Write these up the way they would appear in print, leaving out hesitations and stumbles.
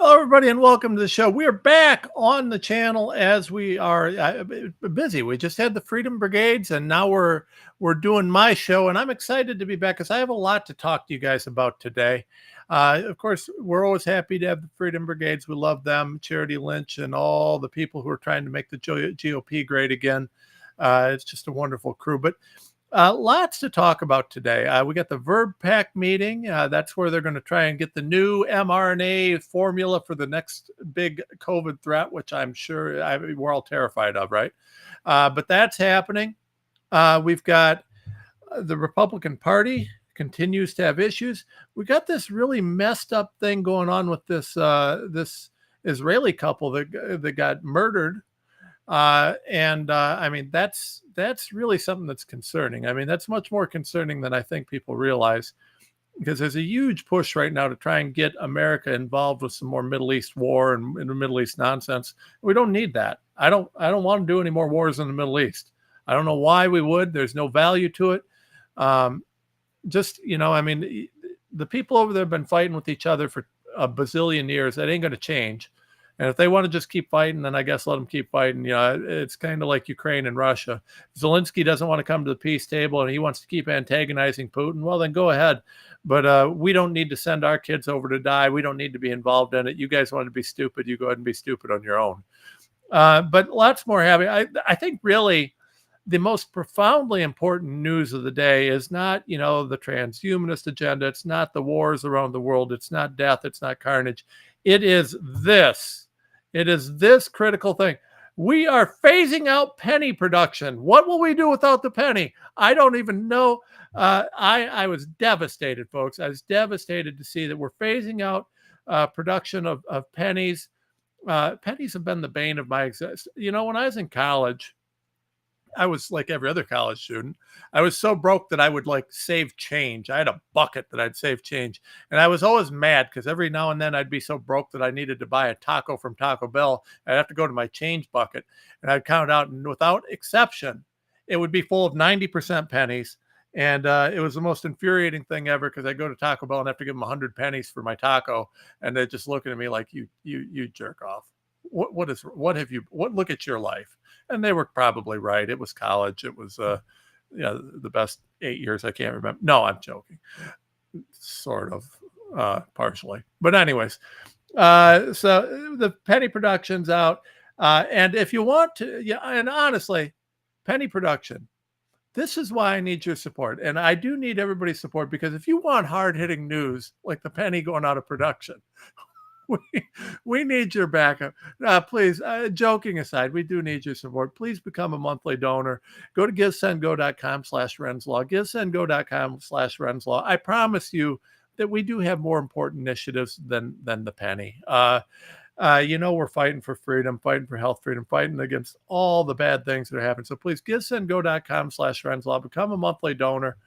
Hello, everybody, and welcome to the show. We are back on the channel as we are busy. We just had the Freedom Brigades, and now we're doing my show, and I'm excited to be back because I have a lot to talk to you guys about today. Of course, we're always happy to have the Freedom Brigades. We love them, Charity Lynch, and all the people who are trying to make the GOP great again. It's just a wonderful crew, but. Lots to talk about today. We got the Verb Pack meeting. That's where they're going to try and get the new mRNA formula for the next big COVID threat, which I'm sure we're all terrified of, right? But that's happening. We've got the Republican Party continues to have issues. We got this really messed up thing going on with this Israeli couple that got murdered. I mean, that's really something that's concerning. I mean, that's much more concerning than I think people realize, because there's a huge push right now to try and get America involved with some more Middle East war and Middle East nonsense. We don't need that. I don't want to do any more wars in the Middle East. I don't know why we would. There's no value to it. I mean, the people over there have been fighting with each other for a bazillion years. That ain't going to change. And if they want to just keep fighting, then I guess let them keep fighting. You know, it's kind of like Ukraine and Russia. Zelensky doesn't want to come to the peace table and he wants to keep antagonizing Putin. Well, then go ahead. But we don't need to send our kids over to die. We don't need to be involved in it. You guys want to be stupid, you go ahead and be stupid on your own. But lots more happening. I think really the most profoundly important news of the day is not, the transhumanist agenda. It's not the wars around the world. It's not death. It's not carnage. It is this. It is this critical thing. We are phasing out penny production. What will we do without the penny? I don't even know. I was devastated, folks. I was devastated to see that we're phasing out production of pennies. Pennies have been the bane of my existence. When I was in college, I was like every other college student. I was so broke that I would save change. I had a bucket that I'd save change. And I was always mad because every now and then I'd be so broke that I needed to buy a taco from Taco Bell. I'd have to go to my change bucket and I'd count out, and without exception, it would be full of 90% pennies. And it was the most infuriating thing ever because I go to Taco Bell and have to give them 100 pennies for my taco. And they're just looking at me like, you jerk off. What look at your life. And they were probably right. It was college. It was the best 8 years. I can't remember. No, I'm joking. Sort of, partially. But anyways, so the penny production's out. And if you want to, and honestly, penny production, this is why I need your support. And I do need everybody's support, because if you want hard-hitting news like the penny going out of production, we need your backup. Please, joking aside, we do need your support. Please become a monthly donor. Go to givesendgo.com/Renslaw, givesendgo.com/Renslaw. I promise you that we do have more important initiatives than the penny. We're fighting for freedom, fighting for health freedom, fighting against all the bad things that are happening. So please, givesendgo.com/Renslaw, become a monthly donor.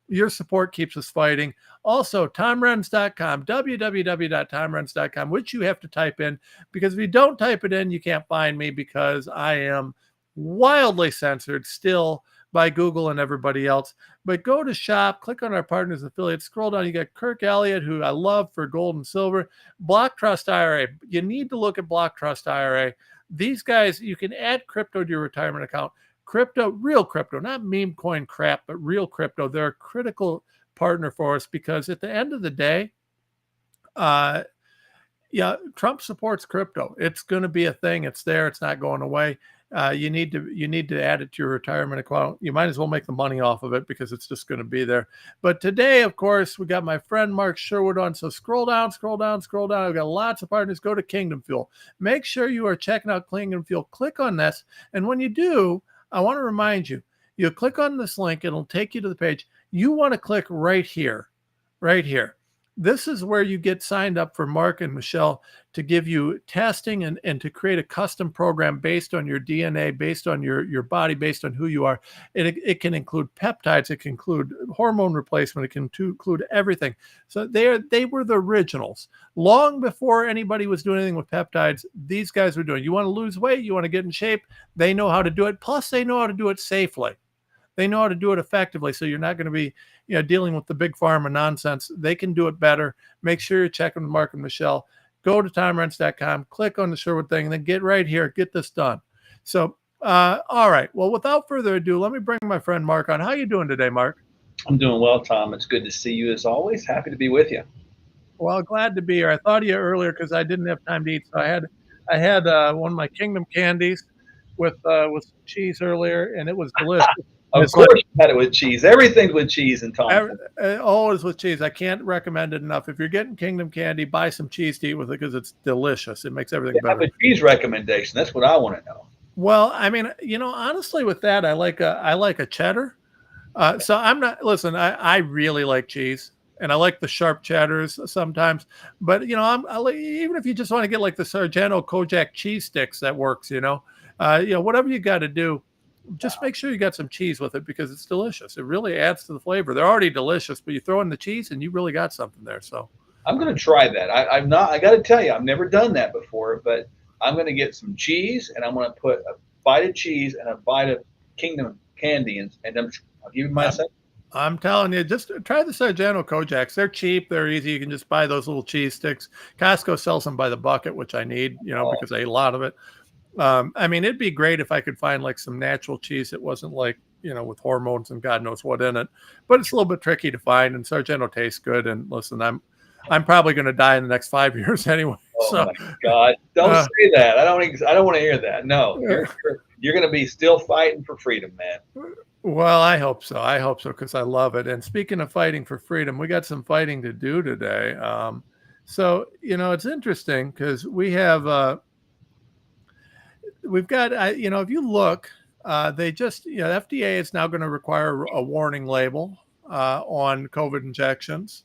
Your support keeps us fighting. Also, TomRenz.com, www.tomrenz.com, which you have to type in, because if you don't type it in, you can't find me, because I am wildly censored still by Google and everybody else. But go to shop, click on our partners and affiliates, scroll down. You got Kirk Elliott, who I love for gold and silver. Block Trust IRA. You need to look at Block Trust IRA. These guys, you can add crypto to your retirement account. Crypto, real crypto, not meme coin crap, but real crypto. They're a critical partner for us, because at the end of the day, Trump supports crypto. It's going to be a thing. It's there. It's not going away. You need to add it to your retirement account. You might as well make the money off of it, because it's just going to be there. But today, of course, we got my friend Mark Sherwood on. So scroll down. I've got lots of partners. Go to Kingdom Fuel. Make sure you are checking out Kingdom Fuel. Click on this. And when you do, I want to remind you, you'll click on this link. It'll take you to the page. You want to click right here. This is where you get signed up for Mark and Michelle to give you testing and to create a custom program based on your DNA, based on your body, based on who you are. It can include peptides. It can include hormone replacement. It can include everything. So they were the originals. Long before anybody was doing anything with peptides, these guys were doing. You want to lose weight? You want to get in shape? They know how to do it. Plus, they know how to do it safely. They know how to do it effectively, so you're not going to be, dealing with the big pharma nonsense. They can do it better. Make sure you're checking with Mark and Michelle. go to TomRents.com, click on the Sherwood thing, and then get right here, get this done. So, all right. Well, without further ado, let me bring my friend Mark on. How you doing today, Mark? I'm doing well, Tom. It's good to see you as always. Happy to be with you. Well, glad to be here. I thought of you earlier because I didn't have time to eat, so I had one of my Kingdom candies with some cheese earlier, and it was delicious. And Of it's like course, you had it with cheese. Everything's with cheese in Tom's. always with cheese. I can't recommend it enough. If you're getting Kingdom candy, buy some cheese to eat with it because it's delicious. It makes everything Have better. a cheese recommendation. That's what I want to know. Well, I mean, honestly, with that, I like a cheddar. So I'm not. Listen, I really like cheese, and I like the sharp cheddars sometimes. But I like, even if you just want to get like the Sargento Kojak cheese sticks, that works. Whatever you got to do, just make sure you got some cheese with it because it's delicious. It really adds to the flavor. They're already delicious, but you throw in the cheese, and you really got something there. So I'm going to try that. I'm not. I got to tell you, I've never done that before, but I'm going to get some cheese, and I'm going to put a bite of cheese and a bite of Kingdom candy, and I'll give you my second. I'm telling you, just try the Sargento Kojaks. They're cheap. They're easy. You can just buy those little cheese sticks. Costco sells them by the bucket, which I need, because I eat a lot of it. I mean, it'd be great if I could find like some natural cheese that wasn't like, with hormones and God knows what in it. But it's a little bit tricky to find, and Sargento tastes good. And listen, I'm probably going to die in the next 5 years anyway. Oh so, my God! Don't say that. I don't want to hear that. No, you're going to be still fighting for freedom, man. Well, I hope so. I hope so because I love it. And speaking of fighting for freedom, we got some fighting to do today. So it's interesting because we've got if you look, they just the FDA is now going to require a warning label on COVID injections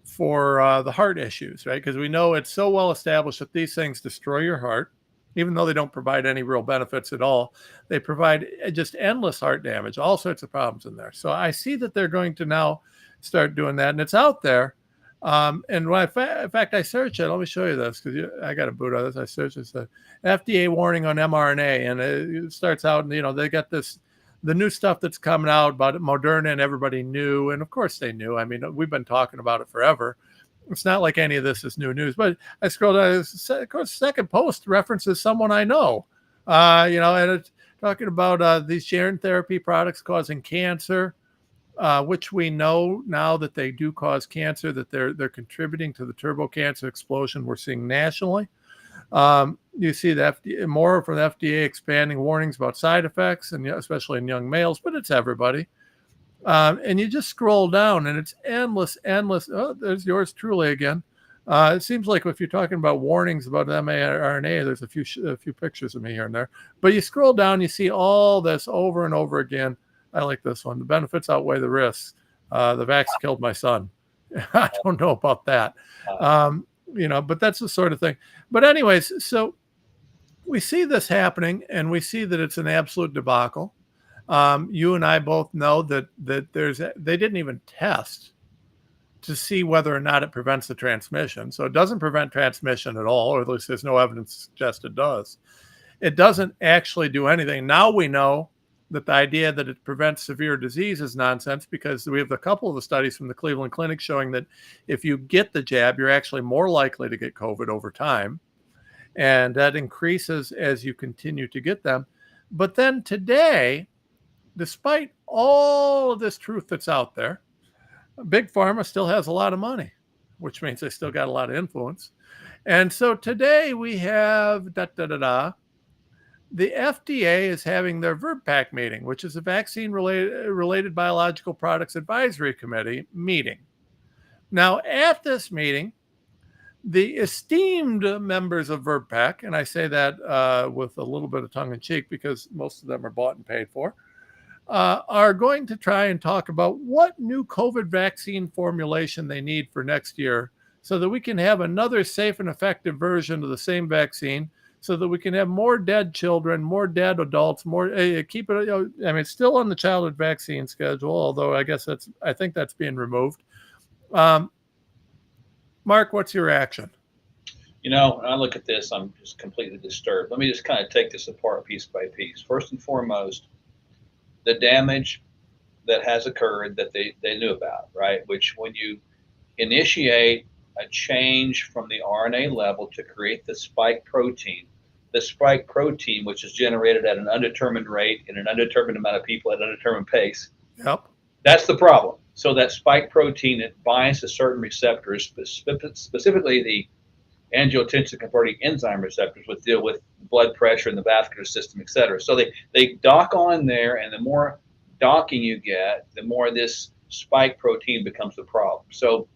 for the heart issues, right? Because we know it's so well established that these things destroy your heart. Even though they don't provide any real benefits at all, they provide just endless heart damage, all sorts of problems in there. So I see that they're going to now start doing that, and it's out there. And when in fact, I searched it. Let me show you this because I got a boot on this. I searched this FDA warning on mRNA, and it starts out, and they got the new stuff that's coming out about Moderna, and everybody knew, and of course they knew. I mean, we've been talking about it forever. It's not like any of this is new news, but I scrolled down. Of course, second post references someone I know, and it's talking about these gene therapy products causing cancer, which we know now that they do cause cancer, that they're contributing to the turbo cancer explosion we're seeing nationally. You see the FDA, more from the FDA expanding warnings about side effects, and especially in young males, but it's everybody. And you just scroll down and it's endless. Oh, there's yours truly again. It seems like if you're talking about warnings about mRNA, there's a few pictures of me here and there. But you scroll down, you see all this over and over again. I like this one. The benefits outweigh the risks. The vax killed my son. I don't know about that. But that's the sort of thing. But anyways, so we see this happening and we see that it's an absolute debacle. You and I both know that they didn't even test to see whether or not it prevents the transmission. So it doesn't prevent transmission at all, or at least there's no evidence to suggest it does. It doesn't actually do anything. Now we know that the idea that it prevents severe disease is nonsense because we have a couple of the studies from the Cleveland Clinic showing that if you get the jab, you're actually more likely to get COVID over time. And that increases as you continue to get them. But then today, despite all of this truth that's out there, Big Pharma still has a lot of money, which means they still got a lot of influence. And so today we have the FDA is having their VRBPAC meeting, which is a vaccine-related biological products advisory committee meeting. Now, at this meeting, the esteemed members of VRBPAC, and I say that with a little bit of tongue-in-cheek because most of them are bought and paid for, are going to try and talk about what new COVID vaccine formulation they need for next year so that we can have another safe and effective version of the same vaccine so that we can have more dead children, more dead adults, keep it, I mean, it's still on the childhood vaccine schedule, although I think that's being removed. Mark, what's your reaction? When I look at this, I'm just completely disturbed. Let me just kind of take this apart piece by piece. First and foremost, the damage that has occurred that they knew about, right? Which when you initiate a change from the RNA level to create the spike protein. The spike protein, which is generated at an undetermined rate in an undetermined amount of people at an undetermined pace. Yep. That's the problem. So that spike protein, it binds to certain receptors, specifically the angiotensin converting enzyme receptors, which deal with blood pressure in the vascular system, et cetera. So they dock on there, and the more docking you get, the more this spike protein becomes the problem. So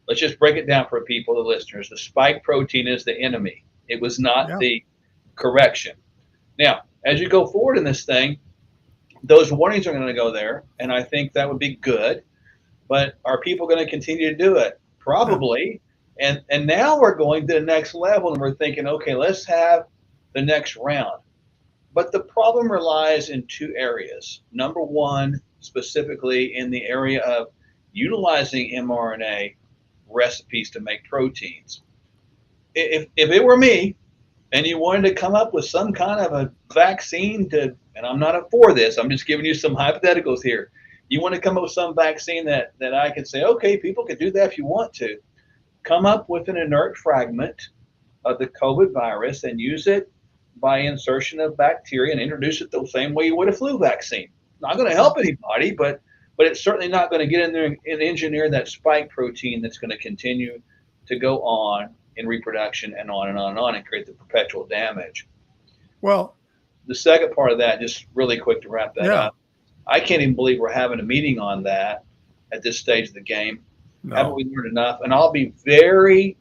let's just break it down for people, the listeners. The spike protein is the enemy. It was not the correction. Now, as you go forward in this thing, those warnings are going to go there, and I think that would be good. But are people going to continue to do it? Probably. And now we're going to the next level, and we're thinking, okay, let's have the next round. But the problem relies in two areas. Number one, specifically in the area of utilizing mRNA recipes to make proteins. If it were me, and you wanted to come up with some kind of a vaccine to, and I'm not for this, I'm just giving you some hypotheticals here. You want to come up with some vaccine that I could say, okay, people can do that if you want to. Come up with an inert fragment of the COVID virus and use it by insertion of bacteria and introduce it the same way you would a flu vaccine. Not going to help anybody, but it's certainly not going to get in there and engineer that spike protein that's going to continue to go on in reproduction and on and on and on and create the perpetual damage. Well, the second part of that, just really quick to wrap that up, I can't even believe we're having a meeting on that at this stage of the game. No. Haven't we learned enough? And I'll be very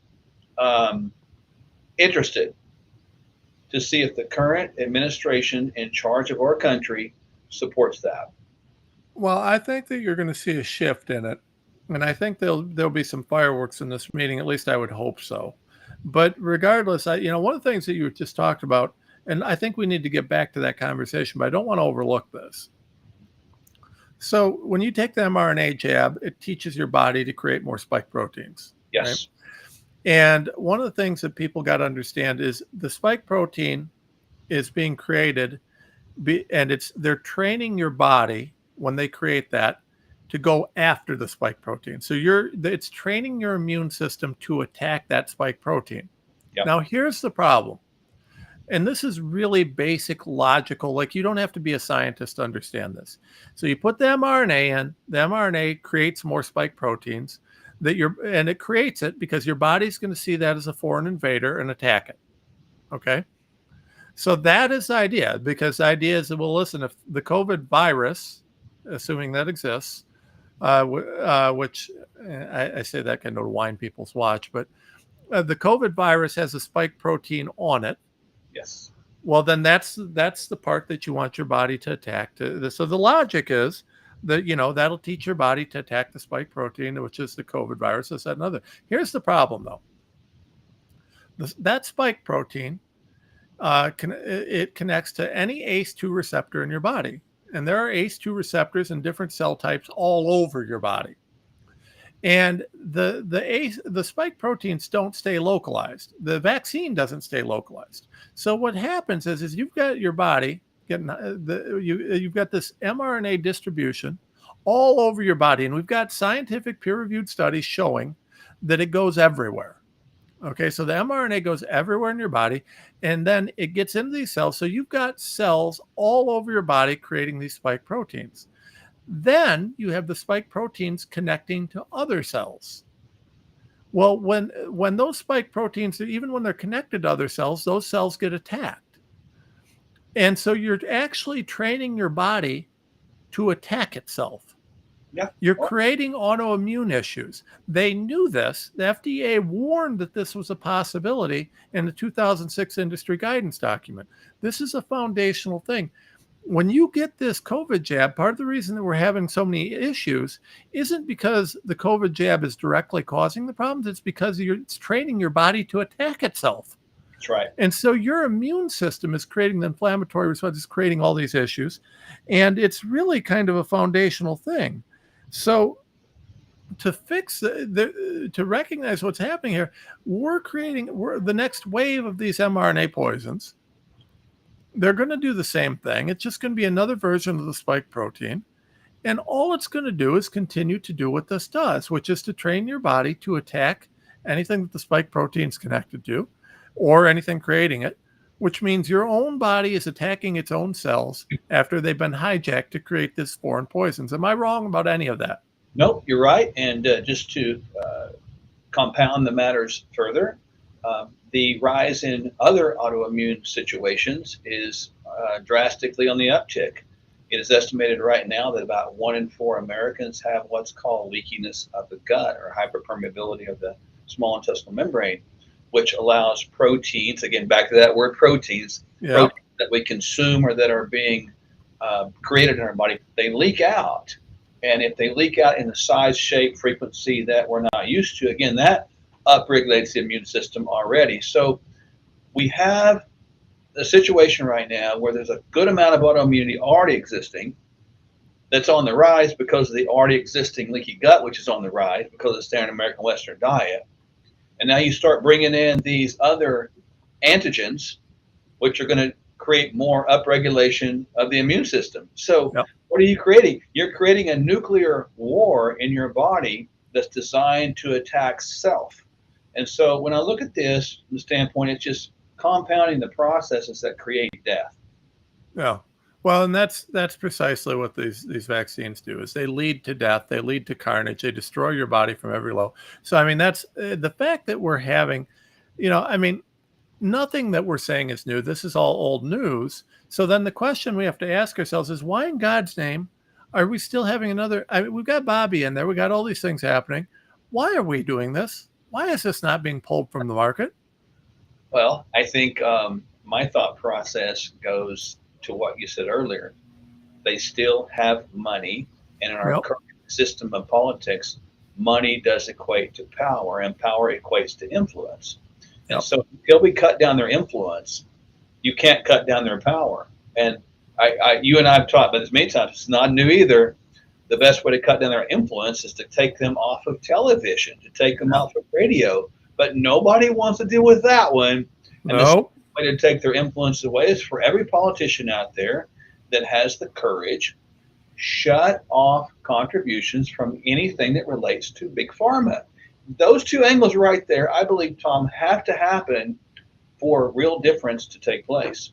interested to see if the current administration in charge of our country supports that. Well, I think that you're going to see a shift in it. And I think there'll be some fireworks in this meeting. At least I would hope so. But regardless, one of the things that you just talked about, and I think we need to get back to that conversation, but I don't want to overlook this. So when you take the mRNA jab, it teaches your body to create more spike proteins. Yes. Right? And one of the things that people got to understand is the spike protein is being created, and they're training your body when they create that to go after the spike protein. So it's training your immune system to attack that spike protein. Yep. Now, here's the problem. And this is really basic, logical. Like, you don't have to be a scientist to understand this. So you put the mRNA in, the mRNA creates more spike proteins and it creates it because your body's going to see that as a foreign invader and attack it. Okay. So that is the idea, because the idea is that, well, listen, if the COVID virus, assuming that exists, which I say that kind of to wind people's watch, but the COVID virus has a spike protein on it. Yes. Well, then that's the part that you want your body to attack. So the logic is that, that'll teach your body to attack the spike protein, which is the COVID virus. This, that, and other. Here's the problem, though. That spike protein, it connects to any ACE2 receptor in your body. And there are ACE2 receptors in different cell types all over your body. And the spike proteins don't stay localized. The vaccine doesn't stay localized. So what happens is you've got your body you've got this mRNA distribution all over your body, and we've got scientific peer-reviewed studies showing that it goes everywhere. Okay, so the mRNA goes everywhere in your body, and then it gets into these cells. So you've got cells all over your body creating these spike proteins. Then you have the spike proteins connecting to other cells. Well, when those spike proteins, even when they're connected to other cells, those cells get attacked. And so you're actually training your body to attack itself. Yeah. You're creating autoimmune issues. They knew this. The FDA warned that this was a possibility in the 2006 industry guidance document. This is a foundational thing. When you get this COVID jab, part of the reason that we're having so many issues isn't because the COVID jab is directly causing the problems. It's because it's training your body to attack itself. That's right. And so your immune system is creating the inflammatory response, is creating all these issues. And it's really kind of a foundational thing. So to fix to recognize what's happening here, we're the next wave of these mRNA poisons. They're going to do the same thing. It's just going to be another version of the spike protein. And all it's going to do is continue to do what this does, which is to train your body to attack anything that the spike protein is connected to, or anything creating it, which means your own body is attacking its own cells after they've been hijacked to create this foreign poisons. Am I wrong about any of that? Nope, you're right. And just to compound the matters further, the rise in other autoimmune situations is drastically on the uptick. It is estimated right now that about 1 in 4 Americans have what's called leakiness of the gut, or hyperpermeability of the small intestinal membrane, which allows proteins, again, back to that word proteins, Yeah. proteins that we consume or that are being created in our body, they leak out. And if they leak out in the size, shape, frequency that we're not used to, again, that upregulates the immune system already. So we have a situation right now where there's a good amount of autoimmunity already existing that's on the rise because of the already existing leaky gut, which is on the rise because of the standard American Western diet. And now you start bringing in these other antigens, which are going to create more upregulation of the immune system. So Yep. what are you creating? You're creating a nuclear war in your body that's designed to attack self. And so when I look at this from the standpoint, it's just compounding the processes that create death. Yeah. Well, and that's precisely what these vaccines do, is they lead to death, they lead to carnage, they destroy your body from every level. So I mean, that's the fact that we're having, I mean, nothing that we're saying is new. This is all old news. So then the question we have to ask ourselves is, why in God's name are we still having another? I mean, we've got Bobby in there, we got all these things happening. Why are we doing this? Why is this not being pulled from the market? Well, I think my thought process goes to what you said earlier. They still have money, and in our Yep. current system of politics, money does equate to power, and power equates to influence. And Yep. so until we cut down their influence, you can't cut down their power. And you and I have talked about this many times. It's not new either. The best way to cut down their influence is to take them off of television, to take them off of radio. But nobody wants to deal with that one. And the No. way to take their influence away is for every politician out there that has the courage, shut off contributions from anything that relates to big pharma. Those two angles right there, I believe, Tom, have to happen for real difference to take place.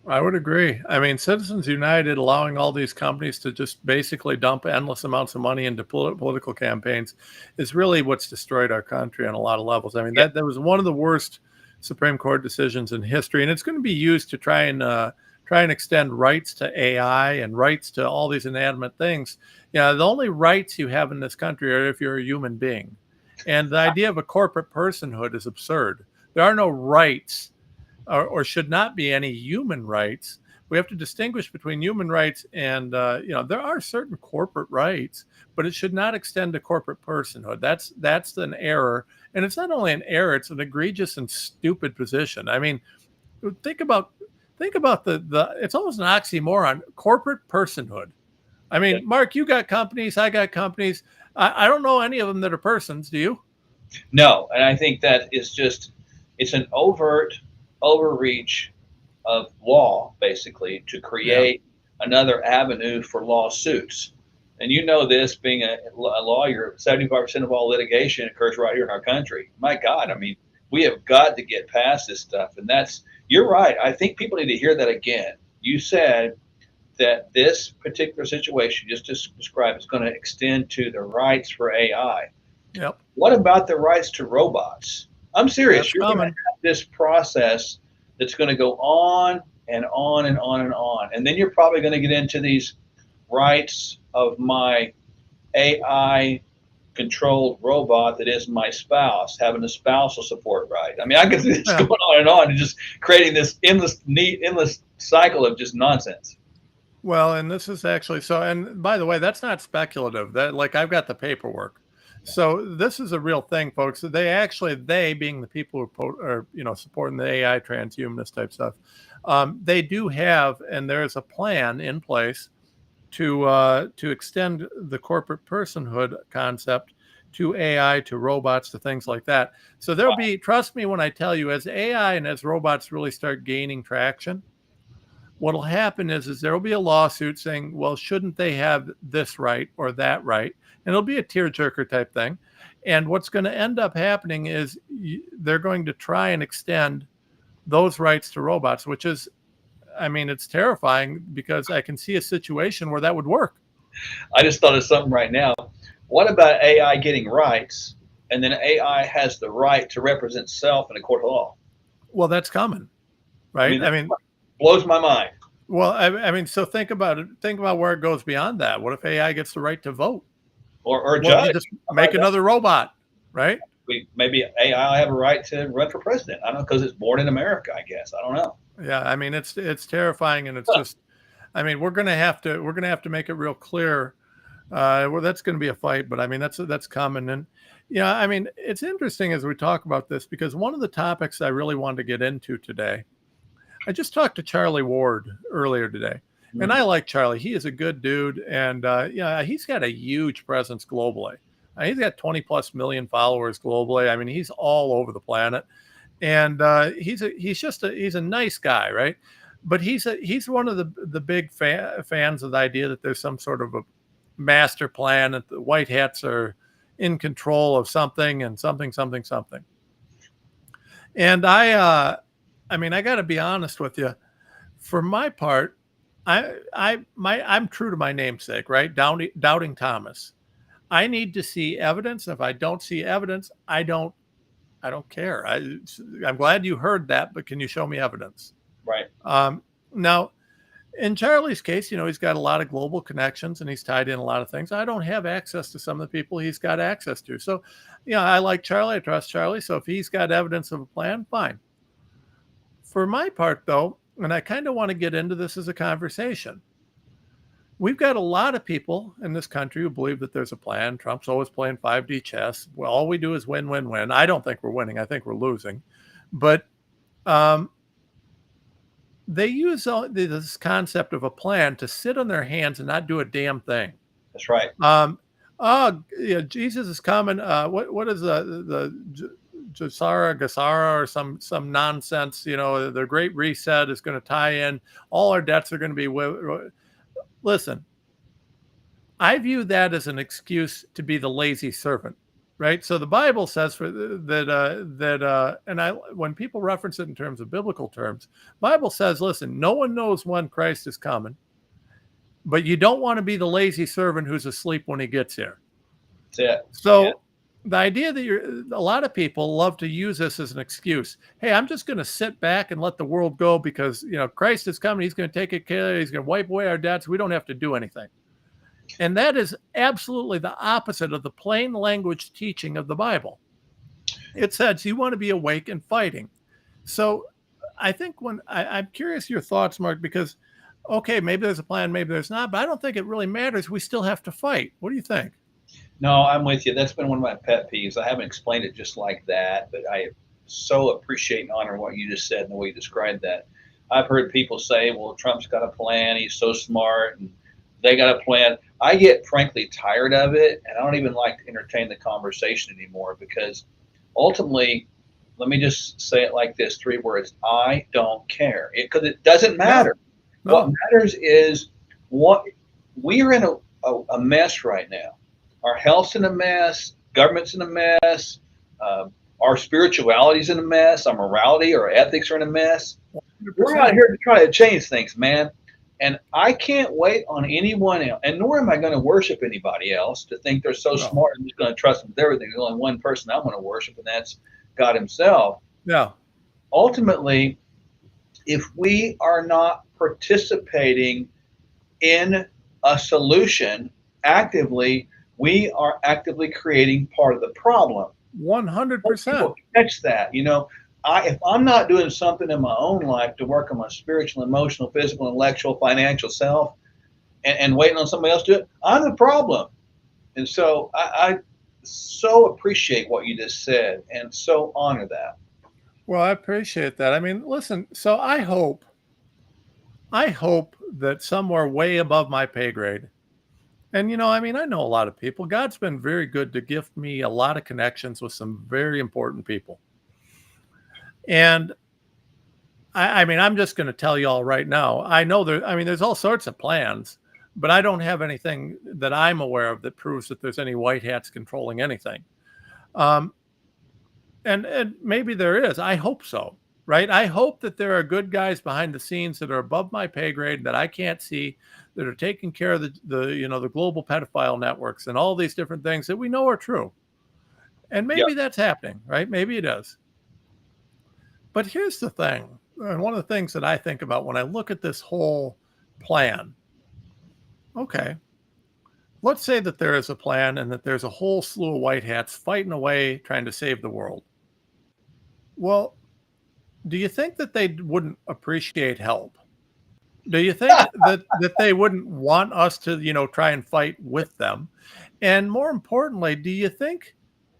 I would agree. I mean, Citizens United allowing all these companies to just basically dump endless amounts of money into political campaigns is really what's destroyed our country on a lot of levels. I mean, that was one of the worst Supreme Court decisions in history, and it's going to be used to try and extend rights to AI and rights to all these inanimate things. The only rights you have in this country are if you're a human being, and the idea of a corporate personhood is absurd. There are no rights. Or should not be any human rights. We have to distinguish between human rights and, there are certain corporate rights, but it should not extend to corporate personhood. That's an error. And it's not only an error, it's an egregious and stupid position. I mean, think about the it's almost an oxymoron, corporate personhood. I mean, Mark, you got companies, I got companies. I don't know any of them that are persons. Do you? No, and I think that is it's an overt overreach of law, basically, to create another avenue for lawsuits. And you know this, being a lawyer, 75% of all litigation occurs right here in our country. My God, I mean, we have got to get past this stuff. And you're right. I think people need to hear that again. You said that this particular situation just described is going to extend to the rights for AI. Yep. What about the rights to robots? I'm serious. That's You're going to coming. have this process that's going to go on and on and on and on. And then you're probably going to get into these rights of my AI controlled robot that is my spouse, having a spousal support right. I mean, I could see this going on and just creating this endless cycle of just nonsense. Well, and this is actually so, and by the way, that's not speculative. That, like, I've got the paperwork. So this is a real thing, folks. They being the people who are, supporting the AI transhumanist type stuff, they do have, and there is a plan in place to extend the corporate personhood concept to AI, to robots, to things like that. So there'll be, trust me when I tell you, as AI and as robots really start gaining traction, what'll happen is there will be a lawsuit saying, well, shouldn't they have this right or that right? And it'll be a tearjerker type thing. And what's going to end up happening is they're going to try and extend those rights to robots, which is, I mean, it's terrifying because I can see a situation where that would work. I just thought of something right now. What about AI getting rights, and then AI has the right to represent itself in a court of law? Well, that's coming, right? I mean, blows my mind. Well, I mean, so think about it. Think about where it goes beyond that. What if AI gets the right to vote? Or Well, you judge. just make another robot, right? Maybe AI will have a right to run for president. I don't know, because it's born in America, I guess. I don't know. Yeah, I mean, it's terrifying, and it's just, I mean, we're gonna have to make it real clear. Well, that's going to be a fight, but I mean, that's common. And yeah, I mean, it's interesting as we talk about this because one of the topics I really wanted to get into today, I just talked to Charlie Ward earlier today, and I like Charlie. He is a good dude, and yeah, he's got a huge presence globally. He's got 20 plus million followers globally. I mean, he's all over the planet, and he's a nice guy, right? But he's one of the big fans of the idea that there's some sort of a master plan, that the white hats are in control of something and something. And I mean, I got to be honest with you. For my part, I'm true to my namesake, right? Doubting Thomas. I need to see evidence. If I don't see evidence, I don't care. I'm glad you heard that, but can you show me evidence? Right. Now, in Charlie's case, you know, he's got a lot of global connections and he's tied in a lot of things. I don't have access to some of the people he's got access to. So, you know, I like Charlie. I trust Charlie. So if he's got evidence of a plan, fine. For my part, though, and I kind of want to get into this as a conversation, we've got a lot of people in this country who believe that there's a plan. Trump's always playing 5D chess. Well, all we do is win, win, win. I don't think we're winning. I think we're losing. But they use this concept of a plan to sit on their hands and not do a damn thing. That's right. Oh, yeah, Jesus is coming. What is the Gasara or some nonsense? You know, the Great Reset is going to tie in. All our debts are going to be. Listen, I view that as an excuse to be the lazy servant, right? So the Bible says when people reference it in terms of biblical terms, Bible says, listen, no one knows when Christ is coming, but you don't want to be the lazy servant who's asleep when he gets here. That's it. So the idea that a lot of people love to use this as an excuse. Hey, I'm just going to sit back and let the world go because, you know, Christ is coming. He's going to take care. He's going to wipe away our debts. We don't have to do anything. And that is absolutely the opposite of the plain language teaching of the Bible. It says you want to be awake and fighting. So I think I'm curious your thoughts, Mark, because, okay, maybe there's a plan, maybe there's not, but I don't think it really matters. We still have to fight. What do you think? No, I'm with you. That's been one of my pet peeves. I haven't explained it just like that, but I so appreciate and honor what you just said and the way you described that. I've heard people say, well, Trump's got a plan. He's so smart and they got a plan. I get frankly tired of it, and I don't even like to entertain the conversation anymore because ultimately, let me just say it like this, 3 words, I don't care. Because it doesn't matter. No. What matters is what we are in a mess right now. Our health's in a mess, government's in a mess, our spirituality's in a mess, our morality, our ethics are in a mess. 100%. We're out here to try to change things, man. And I can't wait on anyone else, and nor am I going to worship anybody else to think they're so smart. I'm just going to trust them with everything. There's only one person I'm going to worship, and that's God himself. Yeah. Ultimately, if we are not participating in a solution actively, we are actively creating part of the problem. 100%. Catch that. You know, if I'm not doing something in my own life to work on my spiritual, emotional, physical, intellectual, financial self and waiting on somebody else to do it, I'm the problem. And so I so appreciate what you just said and so honor that. Well, I appreciate that. I mean, listen, so I hope that somewhere way above my pay grade, and, you know, I mean, I know a lot of people. God's been very good to gift me a lot of connections with some very important people. And I mean, I'm just going to tell you all right now, I know there's all sorts of plans, but I don't have anything that I'm aware of that proves that there's any white hats controlling anything. Um, and maybe there is. I hope so, right? I hope that there are good guys behind the scenes that are above my pay grade that I can't see, that are taking care of the global pedophile networks and all these different things that we know are true. And Yeah. maybe that's happening, right? Maybe it is. But here's the thing, and one of the things that I think about when I look at this whole plan. Okay, let's say that there is a plan and that there's a whole slew of white hats fighting away trying to save the world. Well, do you think that they wouldn't appreciate help? Do you think that they wouldn't want us to, try and fight with them? And more importantly, do you think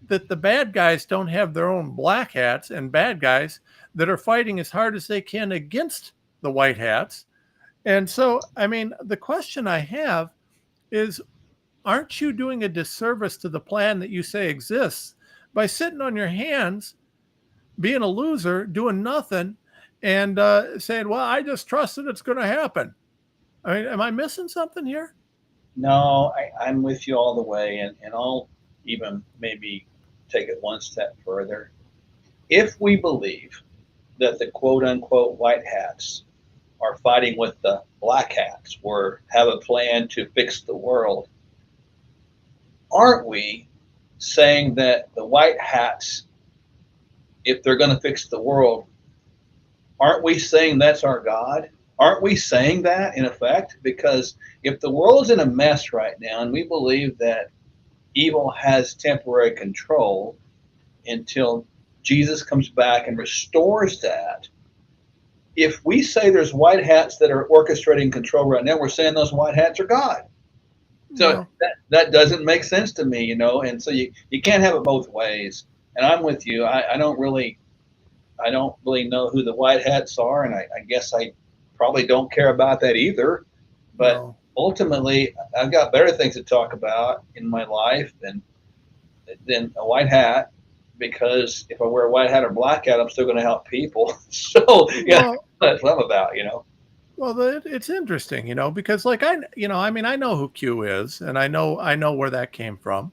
that the bad guys don't have their own black hats and bad guys that are fighting as hard as they can against the white hats? And so, I mean, the question I have is, aren't you doing a disservice to the plan that you say exists by sitting on your hands, being a loser, doing nothing, and saying, well, I just trust that it's going to happen? I mean, am I missing something here? No, I'm with you all the way, and I'll even maybe take it one step further. If we believe that the quote unquote white hats are fighting with the black hats or have a plan to fix the world, aren't we saying that the white hats, if they're going to fix the world, aren't we saying that's our God? Aren't we saying that in effect? Because if the world's in a mess right now and we believe that evil has temporary control until Jesus comes back and restores that, if we say there's white hats that are orchestrating control right now, we're saying those white hats are God. So Well, that doesn't make sense to me, and so you can't have it both ways. And I'm with you. I don't really know who the white hats are, and I guess I probably don't care about that either. But no. ultimately, I've got better things to talk about in my life than a white hat, because if I wear a white hat or black hat, I'm still going to help people. So yeah, Well, that's what I'm about. well, it's interesting, because like I mean, I know who Q is, and I know where that came from,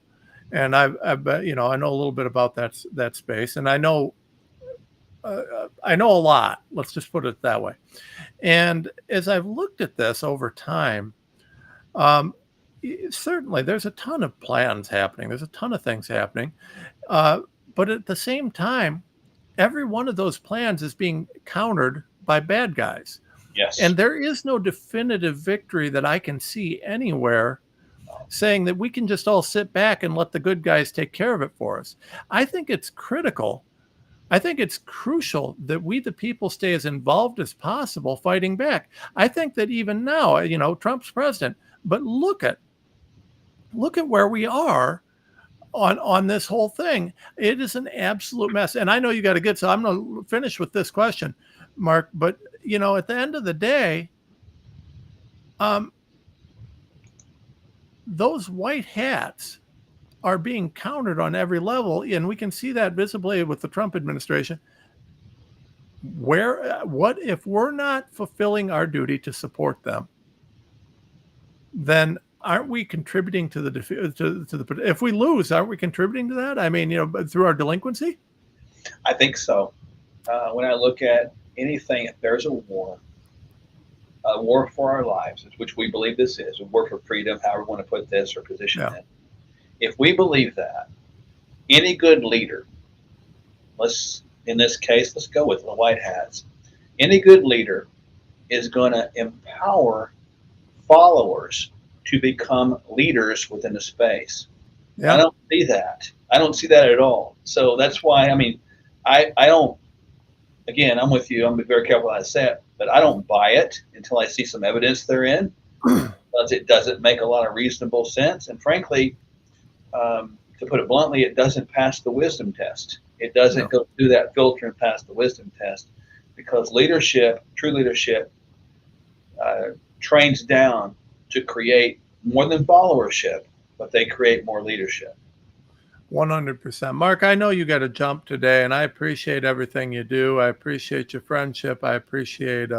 and I know a little bit about that space, and I know a lot. Let's just put it that way. And as I've looked at this over time, um, certainly there's a ton of plans happening. There's a ton of things happening, uh, but at the same time, every one of those plans is being countered by bad guys. Yes. And there is no definitive victory that I can see anywhere saying that we can just all sit back and let the good guys take care of it for us. I think it's critical. I think it's crucial that we, the people, stay as involved as possible fighting back. I think that even now, Trump's president, but look at where we are on this whole thing. It is an absolute mess. And I know you got to get, so I'm going to finish with this question, Mark. But at the end of the day, those white hats are being countered on every level, and we can see that visibly with the Trump administration. What if we're not fulfilling our duty to support them? Then aren't we contributing to the if we lose, aren't we contributing to that? I mean, through our delinquency. I think so. When I look at anything, if there's a war for our lives, which we believe this is, a war for freedom, however we want to put this or position Yeah. it. If we believe that, any good leader, in this case, let's go with the white hats. Any good leader is going to empower followers to become leaders within the space. I Yeah. don't see that. I don't see that at all. So that's why, I mean, I don't, again, I'm with you. I'm going to be very careful how I say it, but I don't buy it until I see some evidence therein, because it doesn't make a lot of reasonable sense. And frankly, to put it bluntly, it doesn't pass the wisdom test. It doesn't go through that filter and pass the wisdom test, because true leadership, trains down to create more than followership, but they create more leadership. 100%. Mark, I know you got to jump today, and I appreciate everything you do. I appreciate your friendship. I appreciate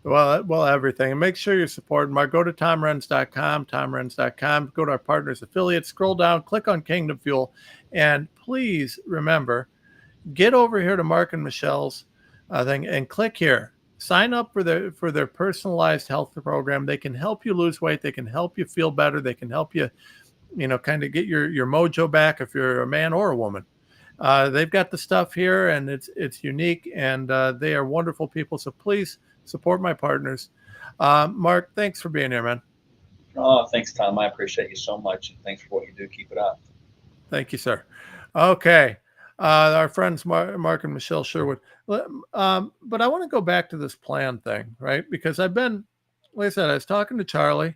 Well, everything. And make sure you're supporting Mark. Go to TomRenz.com, go to our partners affiliates, scroll down, click on Kingdom Fuel, and please remember, get over here to Mark and Michelle's thing and click here. Sign up for their personalized health program. They can help you lose weight. They can help you feel better. They can help you, kind of get your mojo back if you're a man or a woman. They've got the stuff here, and it's unique, and they are wonderful people. So please support my partners. Mark, thanks for being here, man. Oh, thanks, Tom. I appreciate you so much, and thanks for what you do. Keep it up. Thank you, sir. Okay. Our friends Mark and Michelle Sherwood. But I want to go back to this plan thing, right? Because like I said, I was talking to Charlie,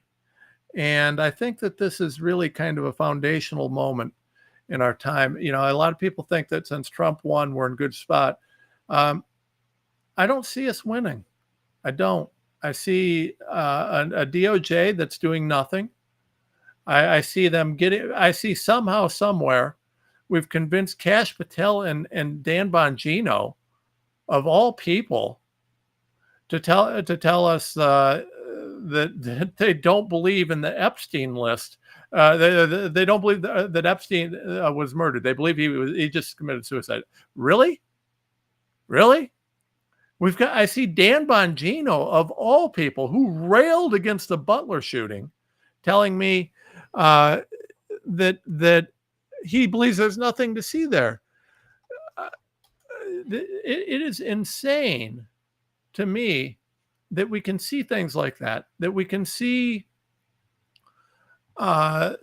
and I think that this is really kind of a foundational moment in our time. A lot of people think that since Trump won, we're in a good spot. I don't see us winning. I don't. I see a DOJ that's doing nothing. I see them I see somehow, somewhere, we've convinced Kash Patel and Dan Bongino, of all people, to tell us that they don't believe in the Epstein list. They don't believe that Epstein was murdered. They believe he just committed suicide. Really? I see Dan Bongino, of all people, who railed against the Butler shooting, telling me that he believes there's nothing to see there. It is insane to me that we can see things like that we can see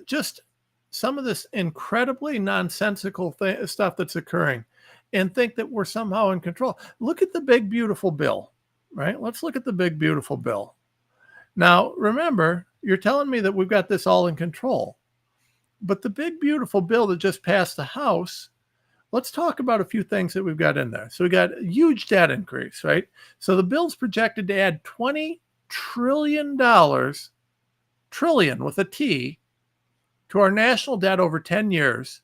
just some of this incredibly nonsensical stuff that's occurring, and think that we're somehow in control. Look at the big, beautiful bill, right? Let's look at the big, beautiful bill. Now, remember, you're telling me that we've got this all in control, but the big, beautiful bill that just passed the House, let's talk about a few things that we've got in there. So we got a huge debt increase, right? So the bill's projected to add $20 trillion, trillion with a T, to our national debt over 10 years.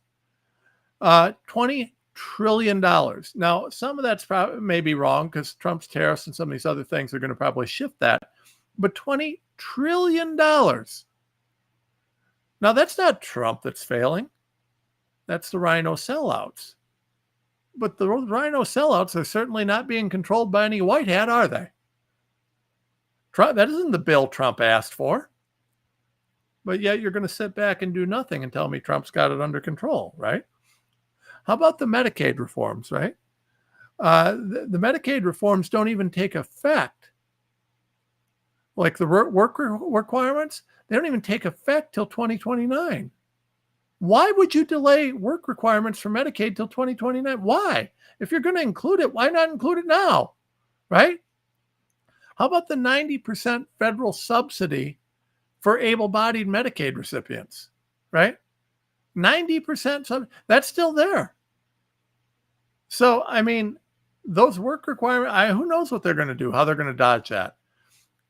$20 trillion. Now, some of that's probably maybe wrong because Trump's tariffs and some of these other things are going to probably shift that. But $20 trillion. Now, that's not Trump that's failing. That's the rhino sellouts. But the rhino sellouts are certainly not being controlled by any white hat, are they? Trump, that isn't the bill Trump asked for. But yet you're going to sit back and do nothing and tell me Trump's got it under control, right? How about the Medicaid reforms, right? The Medicaid reforms don't even take effect. Like the work requirements, they don't even take effect till 2029. Why would you delay work requirements for Medicaid till 2029? Why? If you're going to include it, why not include it now, right? How about the 90% federal subsidy for able-bodied Medicaid recipients, right? 90%, that's still there. So, I mean, those work requirements, who knows what they're going to do, how they're going to dodge that.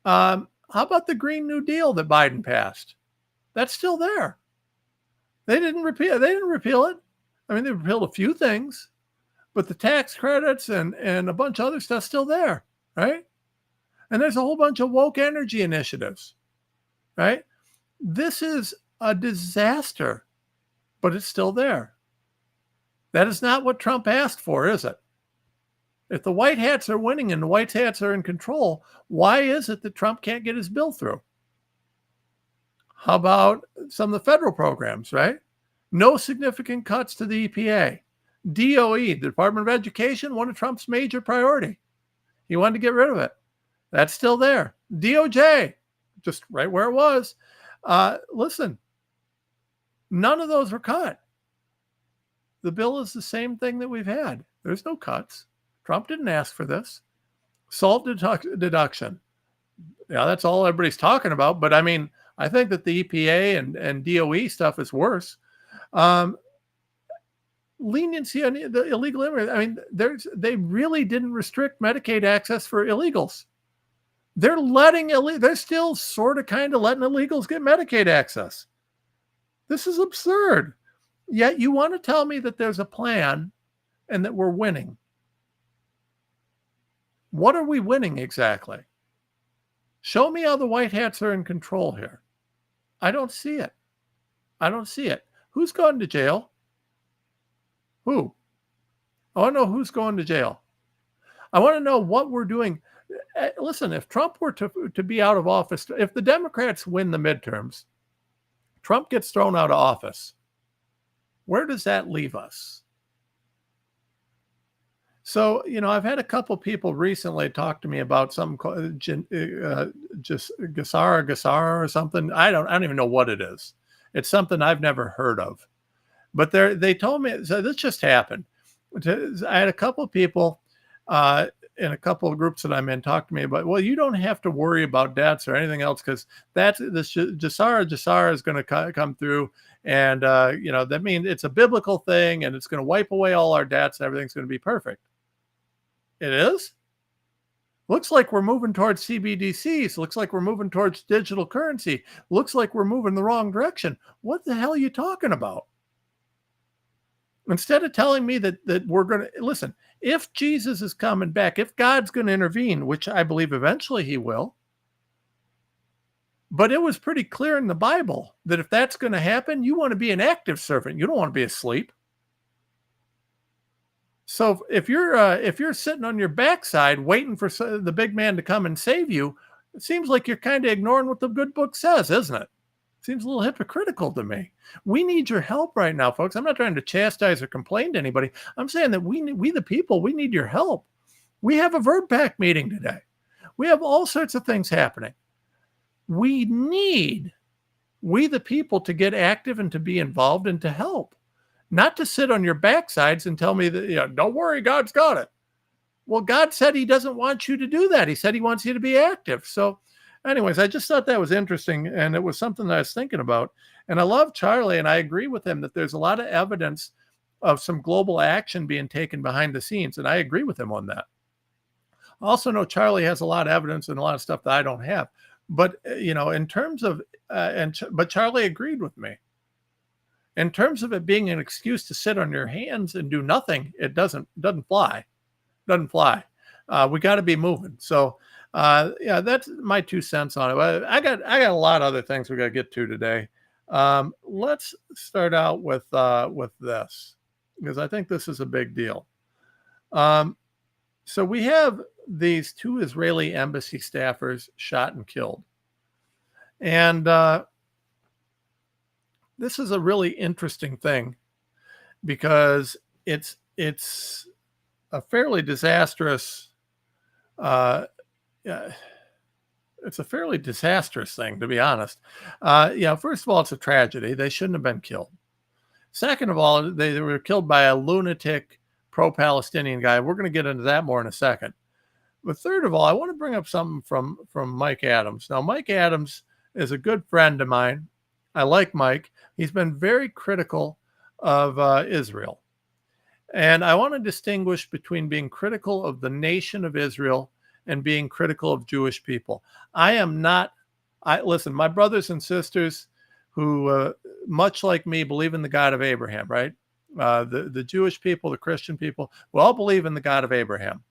How about the Green New Deal that Biden passed? That's still there. They didn't repeal it. I mean, they repealed a few things, but the tax credits and a bunch of other stuff's still there, right? And there's a whole bunch of woke energy initiatives, right? This is a disaster, but it's still there. That is not what Trump asked for, is it? If the white hats are winning and the white hats are in control, why is it that Trump can't get his bill through? How about some of the federal programs, right? No significant cuts to the EPA. DOE, the Department of Education, one of Trump's major priority. He wanted to get rid of it. That's still there. DOJ, just right where it was. Listen, none of those were cut. The bill is the same thing that we've had. There's no cuts. Trump didn't ask for this. SALT deduction. Yeah, that's all everybody's talking about. But I mean, I think that the EPA and DOE stuff is worse. Leniency on the illegal immigrants. I mean, they really didn't restrict Medicaid access for illegals. They're still sort of kind of letting illegals get Medicaid access. This is absurd. Yet you want to tell me that there's a plan and that we're winning. What are we winning exactly? Show me how the white hats are in control here. I don't see it. I don't see it. Who's going to jail? Who? I want to know who's going to jail. I want to know what we're doing. Listen, if Trump were to be out of office, if the Democrats win the midterms, Trump gets thrown out of office, where does that leave us? So, I've had a couple people recently talk to me about something called just Gassara or something. I don't even know what it is. It's something I've never heard of. But they told me, so this just happened. I had a couple of people in a couple of groups that I'm in talk to me about, well, you don't have to worry about debts or anything else because this Gassara is going to come through. And, that means it's a biblical thing and it's going to wipe away all our debts. Everything's going to be perfect. It is? Looks like we're moving towards CBDCs. Looks like we're moving towards digital currency. Looks like we're moving the wrong direction. What the hell are you talking about? Instead of telling me that we're going to listen, if Jesus is coming back, if God's going to intervene, which I believe eventually he will, but it was pretty clear in the Bible that if that's going to happen, you want to be an active servant. You don't want to be asleep. So if you're sitting on your backside waiting for the big man to come and save you, it seems like you're kind of ignoring what the good book says, isn't it? Seems a little hypocritical to me. We need your help right now, folks. I'm not trying to chastise or complain to anybody. I'm saying that we the people, we need your help. We have a VerdPAC meeting today. We have all sorts of things happening. We the people, to get active and to be involved and to help. Not to sit on your backsides and tell me that, don't worry, God's got it. Well, God said he doesn't want you to do that. He said he wants you to be active. So anyways, I just thought that was interesting. And it was something that I was thinking about. And I love Charlie, and I agree with him that there's a lot of evidence of some global action being taken behind the scenes. And I agree with him on that. I also know Charlie has a lot of evidence and a lot of stuff that I don't have. But, in terms of, but Charlie agreed with me. In terms of it being an excuse to sit on your hands and do nothing, it doesn't fly. Doesn't fly. We got to be moving. So, that's my 2 cents on it. I got a lot of other things we got to get to today. Let's start out with this, because I think this is a big deal. So we have these 2 Israeli embassy staffers shot and killed. And this is a really interesting thing because it's a fairly disastrous it's a fairly disastrous thing, to be honest. First of all, it's a tragedy. They shouldn't have been killed. Second of all, they were killed by a lunatic pro-Palestinian guy. We're going to get into that more in a second. But third of all, I want to bring up something from Mike Adams. Now, Mike Adams is a good friend of mine. I like Mike. He's been very critical of Israel. And I want to distinguish between being critical of the nation of Israel and being critical of Jewish people. Listen, my brothers and sisters who, much like me, believe in the God of Abraham, right? The Jewish people, the Christian people, we all believe in the God of Abraham.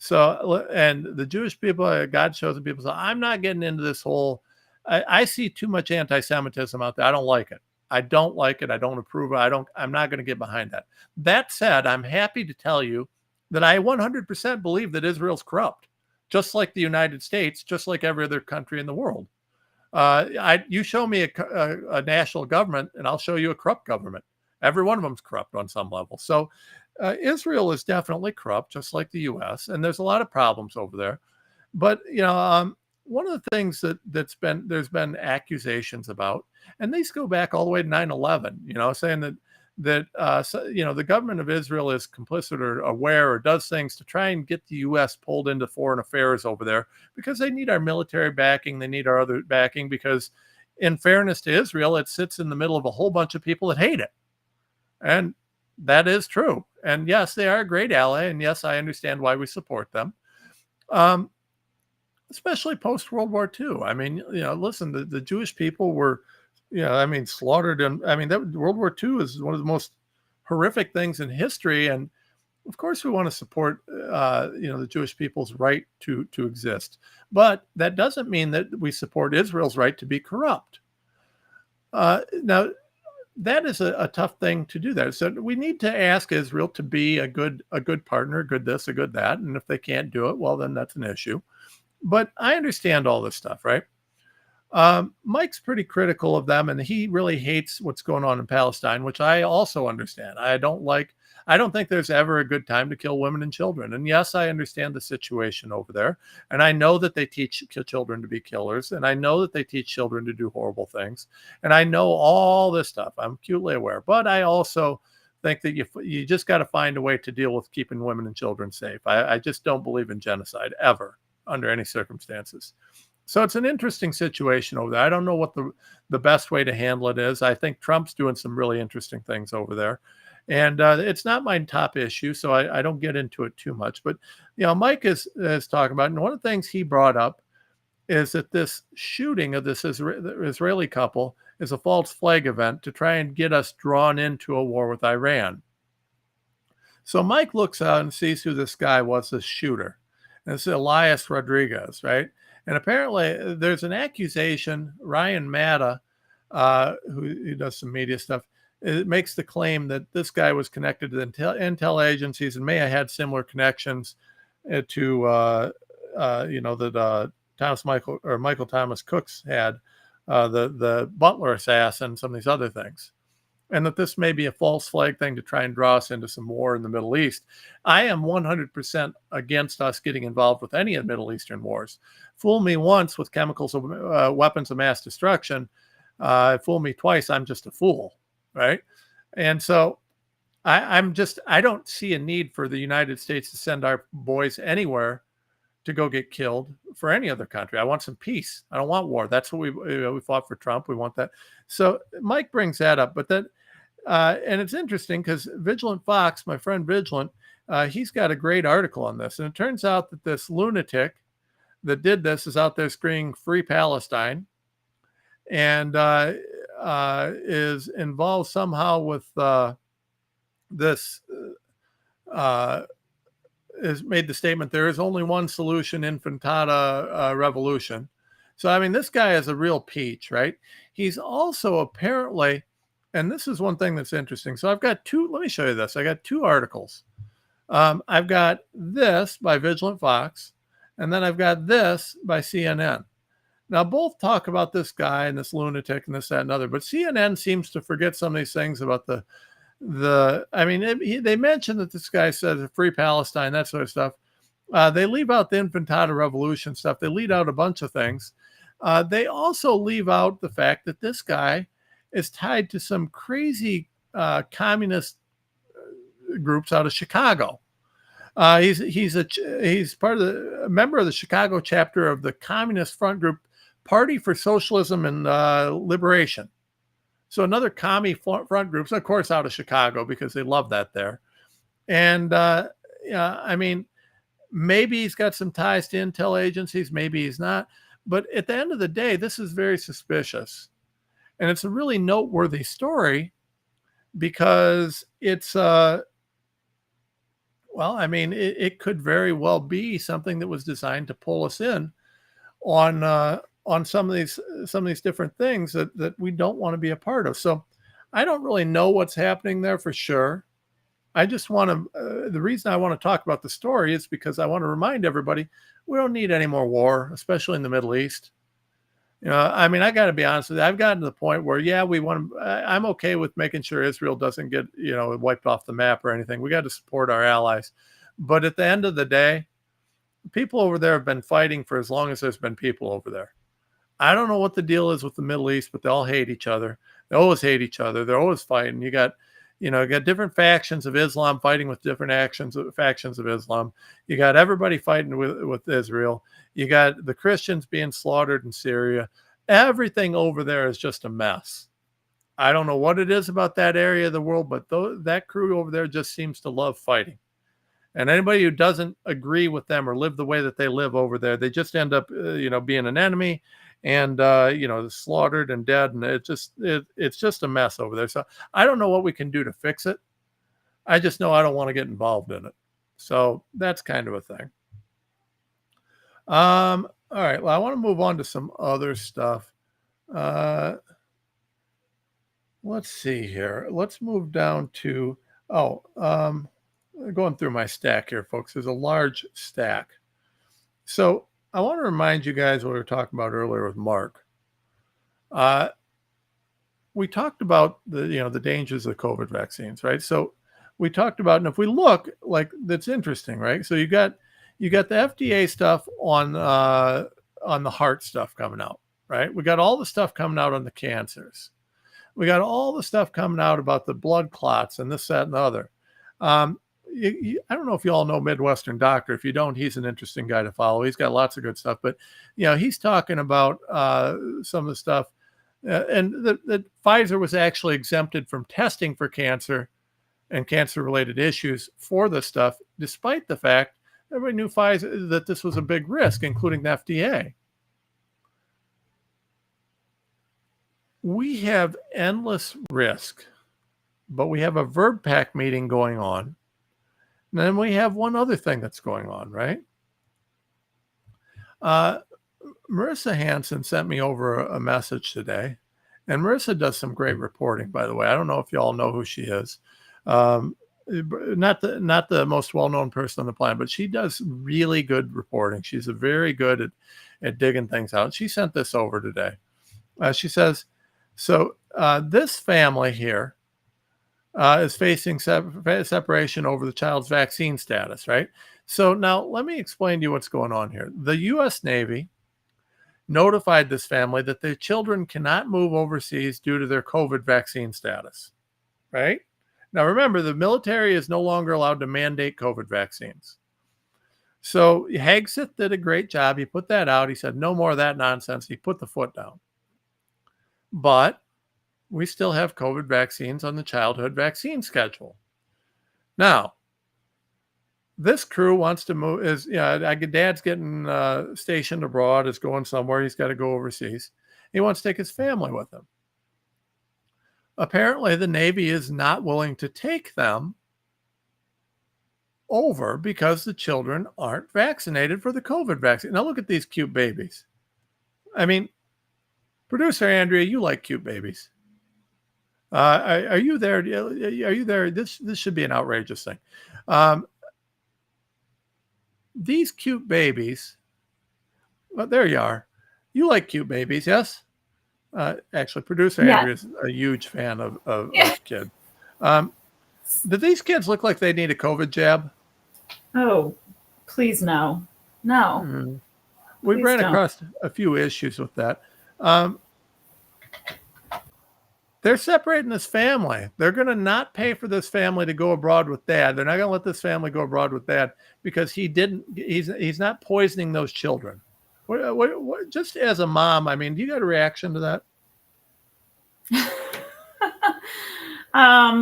So, and the Jewish people, God's chosen people, so I'm not getting into this whole, I see too much anti-Semitism out there. I don't like it. I don't like it. I don't approve. I'm not going to get behind that. That said, I'm happy to tell you that I 100% believe that Israel's corrupt, just like the United States, just like every other country in the world. You show me a national government and I'll show you a corrupt government. Every one of them's corrupt on some level. So Israel is definitely corrupt, just like the U.S. And there's a lot of problems over there. But, one of the things there's been accusations about, and these go back all the way to 9/11, saying that the government of Israel is complicit or aware or does things to try and get the U.S. pulled into foreign affairs over there because they need our military backing. They need our other backing because, in fairness to Israel, it sits in the middle of a whole bunch of people that hate it. And that is true. And yes, they are a great ally. And yes, I understand why we support them. Especially post World War II. I mean, listen, the Jewish people were, slaughtered. And that World War II is one of the most horrific things in history. And Of course, we want to support, the Jewish people's right to exist, but that doesn't mean that we support Israel's right to be corrupt. Now, that is a tough thing to do. There, so we need to ask Israel to be a good partner, a good this, a good that, and if they can't do it, well, then that's an issue. But I understand all this stuff, right? Mike's pretty critical of them, and he really hates what's going on in Palestine, which I also understand. I don't think there's ever a good time to kill women and children. And yes, I understand the situation over there. And I know that they teach children to be killers. And I know that they teach children to do horrible things. And I know all this stuff. I'm acutely aware. But I also think that you just got to find a way to deal with keeping women and children safe. I just don't believe in genocide ever, under any circumstances. So it's an interesting situation over there. I don't know what the best way to handle it is. I think Trump's doing some really interesting things over there. And it's not my top issue, so I don't get into it too much. But, Mike is talking about, and one of the things he brought up is that this shooting of this Israeli couple is a false flag event to try and get us drawn into a war with Iran. So Mike looks out and sees who this guy was, this shooter. And it's Elias Rodriguez, right? And apparently there's an accusation, Ryan Matta, who does some media stuff, it makes the claim that this guy was connected to the intel agencies and may have had similar connections to, that Michael Thomas Cooks had, the Butler assassin, some of these other things. And that this may be a false flag thing to try and draw us into some war in the Middle East. I am 100% against us getting involved with any of the Middle Eastern wars. Fool me once with chemicals, weapons of mass destruction. Fool me twice, I'm just a fool. Right. And so I don't see a need for the United States to send our boys anywhere to go get killed for any other country. I want some peace. I don't want war. That's what we fought for Trump. We want that. So Mike brings that up. But then, and it's interesting because Vigilant Fox, my friend Vigilant, he's got a great article on this. And it turns out that this lunatic that did this is out there screaming "Free Palestine," and is involved somehow with this, has made the statement, there is only one solution, infantata revolution. So, I mean, this guy is a real peach, right? He's also apparently, and this is one thing that's interesting. So I've got let me show you this. I got two articles. I've got this by Vigilant Fox, and then I've got this by CNN. Now, both talk about this guy and this lunatic and this, that, and other, but CNN seems to forget some of these things about they mentioned that this guy says "Free Palestine," that sort of stuff. They leave out the infantata revolution stuff. They leave out a bunch of things. They also leave out the fact that this guy is tied to some crazy communist groups out of Chicago. He's part of a member of the Chicago chapter of the Communist Front Group, Party for Socialism and Liberation. So another commie front groups, of course, out of Chicago because they love that there. And maybe he's got some ties to intel agencies, maybe he's not. But at the end of the day, this is very suspicious. And it's a really noteworthy story because it's, it could very well be something that was designed to pull us in on some of these different things that we don't want to be a part of. So I don't really know what's happening there for sure. I just want to, the reason I want to talk about the story is because I want to remind everybody, we don't need any more war, especially in the Middle East. I got to be honest with you. I've gotten to the point where, I'm okay with making sure Israel doesn't get, wiped off the map or anything. We got to support our allies. But at the end of the day, people over there have been fighting for as long as there's been people over there. I don't know what the deal is with the Middle East, but they all hate each other. They always hate each other. They're always fighting. You got different factions of Islam fighting with different factions of Islam. You got everybody fighting with Israel. You got the Christians being slaughtered in Syria. Everything over there is just a mess. I don't know what it is about that area of the world, but that crew over there just seems to love fighting. And anybody who doesn't agree with them or live the way that they live over there, they just end up, being an enemy and, slaughtered and dead. And it's just a mess over there. So I don't know what we can do to fix it. I just know I don't want to get involved in it. So that's kind of a thing. All right. Well, I want to move on to some other stuff. Let's see here. Let's move down to, going through my stack here, folks. There's a large stack. So I want to remind you guys what we were talking about earlier with Mark. We talked about the dangers of COVID vaccines, right? So we talked about, and if we look, like, that's interesting, right? So you got the FDA stuff on the heart stuff coming out, right? We got all the stuff coming out on the cancers. We got all the stuff coming out about the blood clots and this, that, and the other. I don't know if you all know Midwestern Doctor. If you don't, he's an interesting guy to follow. He's got lots of good stuff, but he's talking about some of the stuff, and that Pfizer was actually exempted from testing for cancer and cancer-related issues for this stuff, despite the fact everybody knew Pfizer that this was a big risk, including the FDA. We have endless risk, but we have a verb pack meeting going on. And then we have one other thing that's going on, right? Marissa Hansen sent me over a message today, and Marissa does some great reporting, by the way. I don't know if you all know who she is. Not the most well-known person on the planet, but she does really good reporting. She's very good at digging things out. She sent this over today. She says, so this family here is facing separation over the child's vaccine status, right? So now let me explain to you what's going on here. The U.S. Navy notified this family that their children cannot move overseas due to their COVID vaccine status, right? Now, remember, the military is no longer allowed to mandate COVID vaccines. So Hegseth did a great job. He put that out. He said, no more of that nonsense. He put the foot down. But we still have COVID vaccines on the childhood vaccine schedule. Now, this crew wants to move. Dad's getting stationed abroad, is going somewhere. He's got to go overseas. He wants to take his family with him. Apparently, the Navy is not willing to take them over because the children aren't vaccinated for the COVID vaccine. Now, look at these cute babies. I mean, producer Andrea, you like cute babies. Are you there? Are you there? This should be an outrageous thing. These cute babies. Well, there you are. You like cute babies, yes? Actually, producer Andrea is a huge fan of kids. Do these kids look like they need a COVID jab? Oh, please no. No. Mm-hmm. We ran across a few issues with that. They're separating this family. They're going to not pay for this family to go abroad with dad. They're not going to let this family go abroad with dad because he's not poisoning those children. What, just as a mom, I mean, do you got a reaction to that? Well, I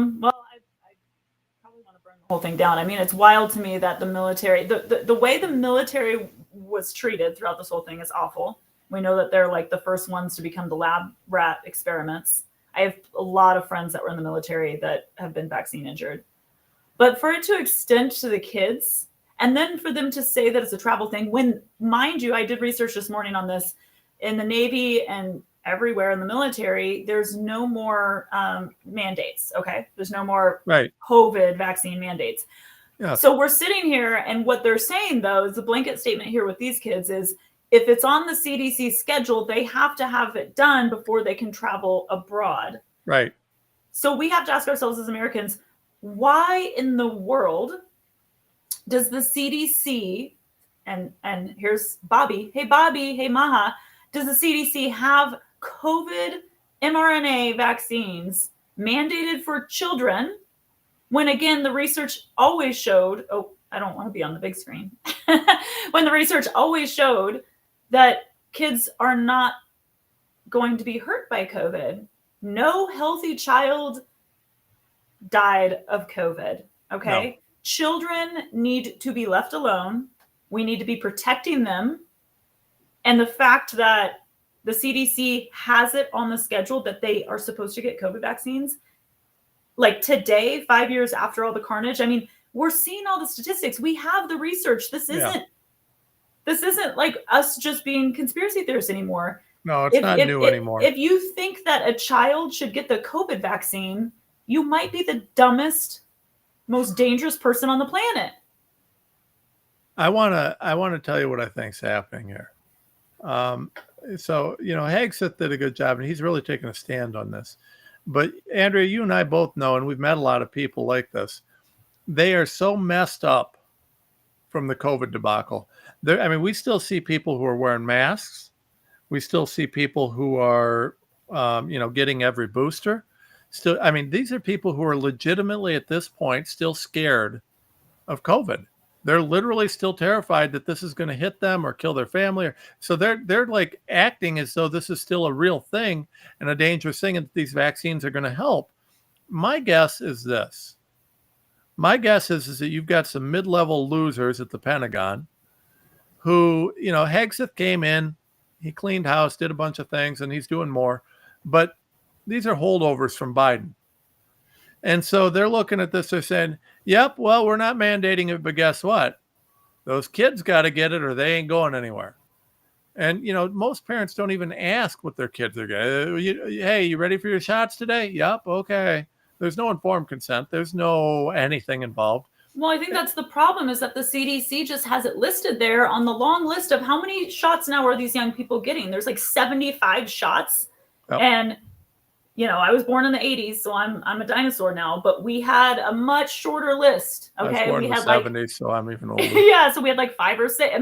probably want to burn the whole thing down. I mean, it's wild to me that the military, the way the military was treated throughout this whole thing is awful. We know that they're like the first ones to become the lab rat experiments. I have a lot of friends that were in the military that have been vaccine injured. But for it to extend to the kids, and then for them to say that it's a travel thing, when, mind you, I did research this morning on this, in the Navy and everywhere in the military, there's no more mandates, okay? There's no more COVID vaccine mandates. Yeah. So we're sitting here, and what they're saying, though, is the blanket statement here with these kids is, if it's on the CDC schedule, they have to have it done before they can travel abroad. Right. So we have to ask ourselves as Americans, why in the world does the CDC, and here's Bobby, hey Maha, does the CDC have COVID mRNA vaccines mandated for children when, again, the research always showed, oh, I don't want to be on the big screen, when the research always showed that kids are not going to be hurt by COVID. No healthy child died of COVID, okay? No. Children need to be left alone. We need to be protecting them. And the fact that the CDC has it on the schedule that they are supposed to get COVID vaccines, like today, 5 years after all the carnage, I mean, we're seeing all the statistics. We have the research. This isn't like us just being conspiracy theorists anymore. No, it's not new anymore. If you think that a child should get the COVID vaccine, you might be the dumbest, most dangerous person on the planet. I want to tell you what I think's happening here. So, Hegseth did a good job, and he's really taken a stand on this. But Andrea, you and I both know, and we've met a lot of people like this. They are so messed up from the COVID debacle. We still see people who are wearing masks. We still see people who are, getting every booster. Still, these are people who are legitimately at this point still scared of COVID. They're literally still terrified that this is going to hit them or kill their family. So they're like acting as though this is still a real thing and a dangerous thing, and that these vaccines are going to help. My guess is this. My guess is that you've got some mid-level losers at the Pentagon who, Hegseth came in, he cleaned house, did a bunch of things, and he's doing more. But these are holdovers from Biden. And so they're looking at this, they're saying, yep, well, we're not mandating it, but guess what? Those kids got to get it or they ain't going anywhere. And, most parents don't even ask what their kids are getting. Hey, you ready for your shots today? Yep, okay. There's no informed consent. There's no anything involved. Well, I think that's the problem, is that the CDC just has it listed there on the long list of how many shots now are these young people getting. There's like 75 shots. Yep. And, I was born in the 80s, so I'm a dinosaur now, but we had a much shorter list. Okay. I was born we in the had 70s, so I'm even older. Yeah. So we had like 5 or 6.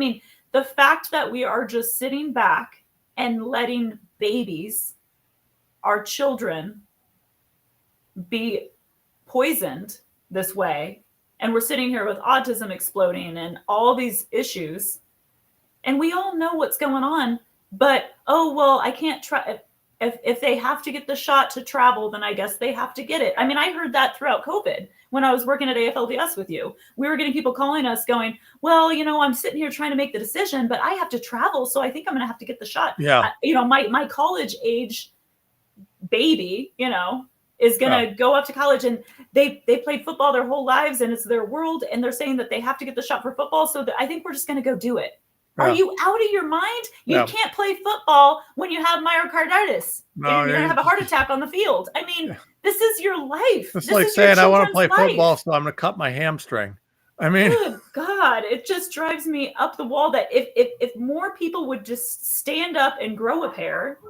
The fact that we are just sitting back and letting babies, our children, be poisoned this way, and we're sitting here with autism exploding and all these issues, and we all know what's going on, but I can't try. If they have to get the shot to travel, then I guess they have to get it. I heard that throughout COVID when I was working at AFLDS with you. We were getting people calling us going, well, I'm sitting here trying to make the decision, but I have to travel, so I think I'm going to have to get the shot. Yeah. My college age baby, is going to go up to college, and they played football their whole lives, and it's their world, and they're saying that they have to get the shot for football, so I think we're just going to go do it. Yeah. Are you out of your mind? You can't play football when you have myocarditis. No, you're going to have a heart attack on the field. This is your life. It's like saying I want to play football, so I'm going to cut my hamstring. Good God, it just drives me up the wall that if more people would just stand up and grow a pair,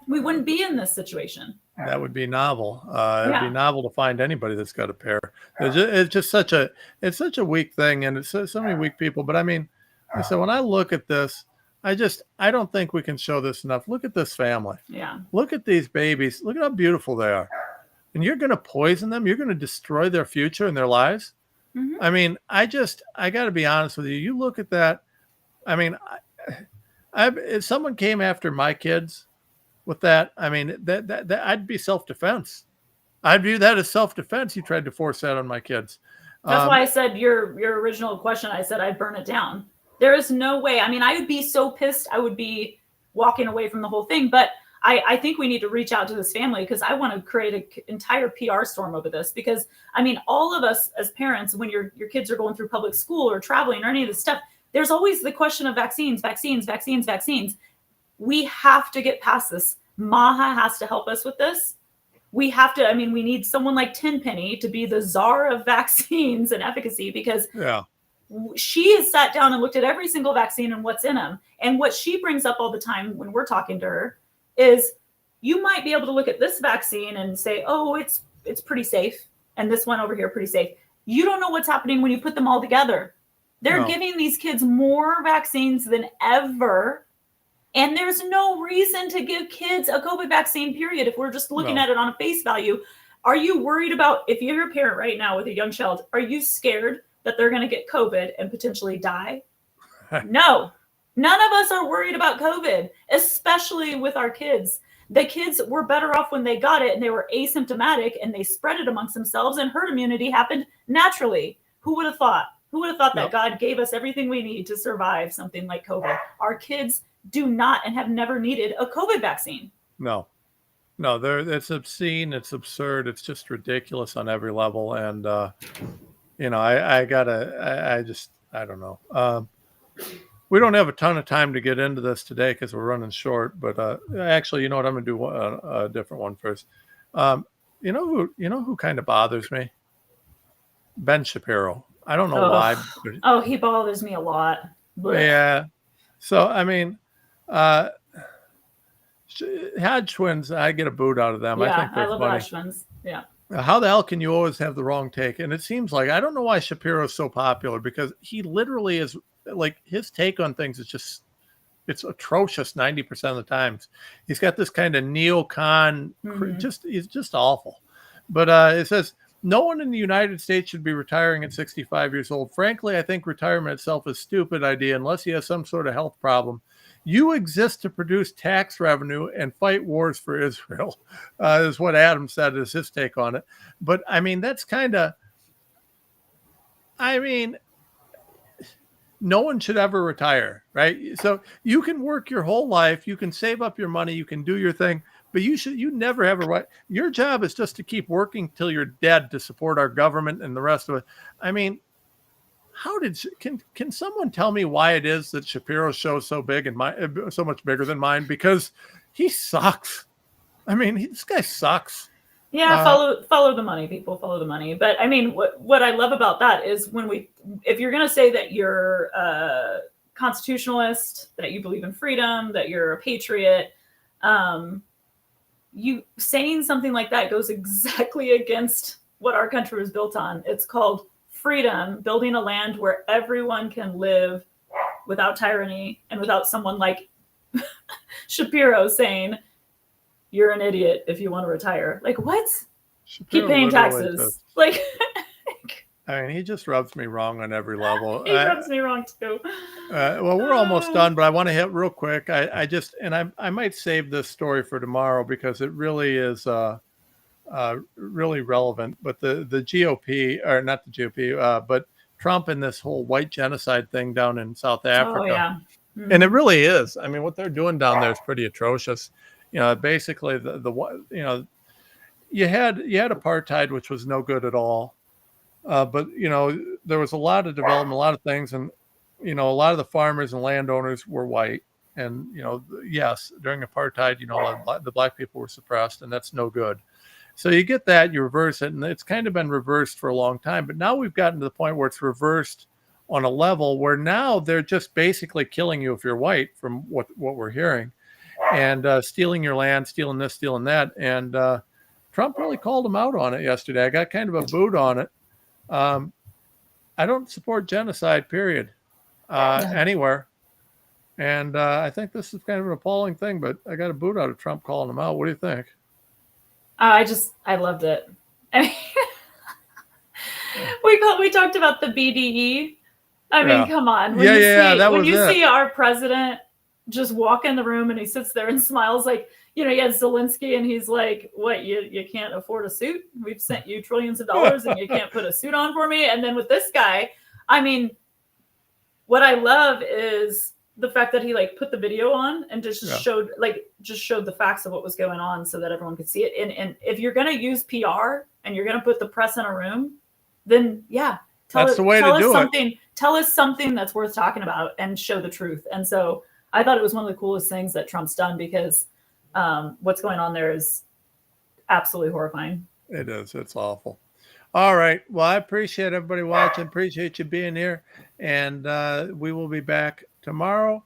we wouldn't be in this situation. That would be novel. It'd be novel to find anybody that's got a pair. It's just such a weak thing, and it's so many weak people. But so when I look at this, I don't think we can show this enough. Look at this family. Yeah. Look at these babies. Look at how beautiful they are. And you're going to poison them. You're going to destroy their future and their lives. Mm-hmm. I got to be honest with you. You look at that. If someone came after my kids with that, that I'd be self-defense. I'd view that as self-defense. You tried to force that on my kids. That's why I said your original question, I said I'd burn it down. There is no way. I would be so pissed. I would be walking away from the whole thing. But I think we need to reach out to this family, because I want to create an entire PR storm over this. Because, all of us as parents, when your kids are going through public school or traveling or any of this stuff, there's always the question of vaccines. We have to get past this. Maha has to help us with this. We have to, we need someone like Tenpenny to be the czar of vaccines and efficacy, because she has sat down and looked at every single vaccine and what's in them. And what she brings up all the time when we're talking to her is, you might be able to look at this vaccine and say, oh, it's pretty safe. And this one over here, pretty safe. You don't know what's happening when you put them all together. They're giving these kids more vaccines than ever. And there's no reason to give kids a COVID vaccine, period. If we're just looking at it on a face value, are you worried about, if you're a parent right now with a young child, are you scared that they're going to get COVID and potentially die? No, none of us are worried about COVID, especially with our kids. The kids were better off when they got it and they were asymptomatic and they spread it amongst themselves, and herd immunity happened naturally. Who would have thought? Who would have thought that God gave us everything we need to survive something like COVID? Our kids do not and have never needed a COVID vaccine. No. No, it's obscene. It's absurd. It's just ridiculous on every level. And, I don't know. We don't have a ton of time to get into this today because we're running short. But actually, you know what? I'm going to do a different one first. You know who kind of bothers me? Ben Shapiro. I don't know why. But, oh, he bothers me a lot. yeah. So I mean, Hodge twins. I get a boot out of them. Yeah, I think they're love funny. Hodge twins. Yeah. How the hell can you always have the wrong take? And it seems like I don't know why Shapiro's so popular because he literally is like his take on things is just it's atrocious 90% of the times. He's got this kind of neocon, he's just awful. But it says no one in the United States should be retiring at 65 years old. Frankly, I think retirement itself is a stupid idea unless you have some sort of health problem. You exist to produce tax revenue and fight wars for Israel, is what Adam said is his take on it. But I mean, that's kind of, no one should ever retire, right? So you can work your whole life, you can save up your money, you can do your thing, but you never have a right. Your job is just to keep working till you're dead to support our government and the rest of it. I mean, can someone tell me why it is that Shapiro's show is so big and so much bigger than mine? Because he sucks. I mean, this guy sucks. Yeah, follow the money, people. Follow the money. But I mean, what I love about that is if you're going to say that you're a constitutionalist, that you believe in freedom, that you're a patriot, you saying something like that goes exactly against what our country was built on. It's called freedom, building a land where everyone can live without tyranny and without someone like Shapiro saying, you're an idiot if you want to retire. Like, what? Keep paying taxes. Like, I mean, he just rubs me wrong on every level. He rubs me wrong too. Well, we're almost done, but I want to hit real quick. I might save this story for tomorrow because it really is really relevant. But the GOP, or not the GOP, but Trump and this whole white genocide thing down in South Africa. Oh, yeah. Mm-hmm. And it really is. I mean, what they're doing down there is pretty atrocious. Basically you had apartheid, which was no good at all. But there was a lot of development, a lot of things, and a lot of the farmers and landowners were white. And yes, during apartheid, the black people were suppressed, and that's no good. So you get that, you reverse it, and it's kind of been reversed for a long time. But now we've gotten to the point where it's reversed on a level where now they're just basically killing you if you're white, from what we're hearing, and stealing your land, stealing this, stealing that. And Trump really called him out on it yesterday. I got kind of a boot on it. I don't support genocide, period, anywhere. And I think this is kind of an appalling thing, but I got a boot out of Trump calling him out. What do you think? I loved it. I mean, we talked about the BDE. I mean, come on. When you see our president just walk in the room and he sits there and smiles like, he has Zelensky and he's like, what, you can't afford a suit? We've sent you trillions of dollars and you can't put a suit on for me? And then with this guy, I mean, what I love is the fact that he put the video on and just showed the facts of what was going on so that everyone could see it. And if you're going to use PR and you're going to put the press in a room, then tell us something that's worth talking about and show the truth. And so I thought it was one of the coolest things that Trump's done because what's going on there is absolutely horrifying. It is. It's awful. All right. Well, I appreciate everybody watching. Appreciate you being here. And we will be back tomorrow.